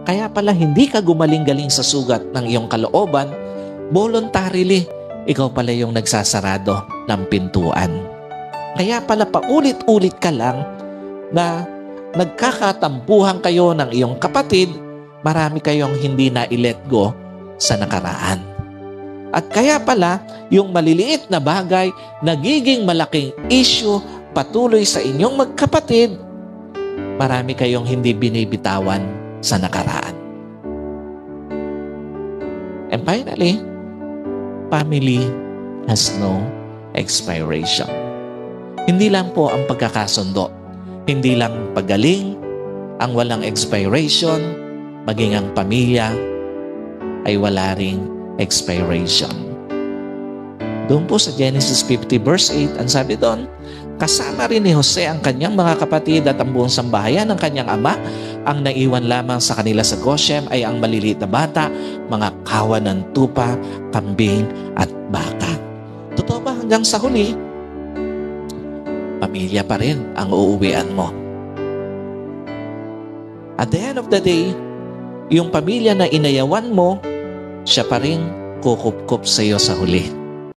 Kaya pala hindi ka gumaling-galing sa sugat ng iyong kalooban, voluntarily, ikaw pala yung nagsasarado ng pintuan. Kaya pala paulit-ulit ka lang na nagkakatampuhan kayo ng iyong kapatid, marami kayong hindi na i-let go sa nakaraan. At kaya pala, yung maliliit na bagay, nagiging malaking issue patuloy sa inyong magkapatid, marami kayong hindi binibitawan sa nakaraan. And finally, family has no expiration. Hindi lang po ang pagkakasundo, hindi lang pagaling ang walang expiration, maging ang pamilya ay wala ring expiration. Doon po sa Genesis 50 verse 8, ang sabi doon, kasama rin ni Jose ang kanyang mga kapatid at ang buong sambahayan ng kanyang ama. Ang naiwan lamang sa kanila sa Goshen ay ang maliliit na bata, mga kawan ng tupa, kambing at baka. Totoo ba hanggang sa huli, pamilya pa rin ang uuwian mo? At the end of the day, yung pamilya na inayawan mo, siya pa rin kukup-kup sa iyo sa huli.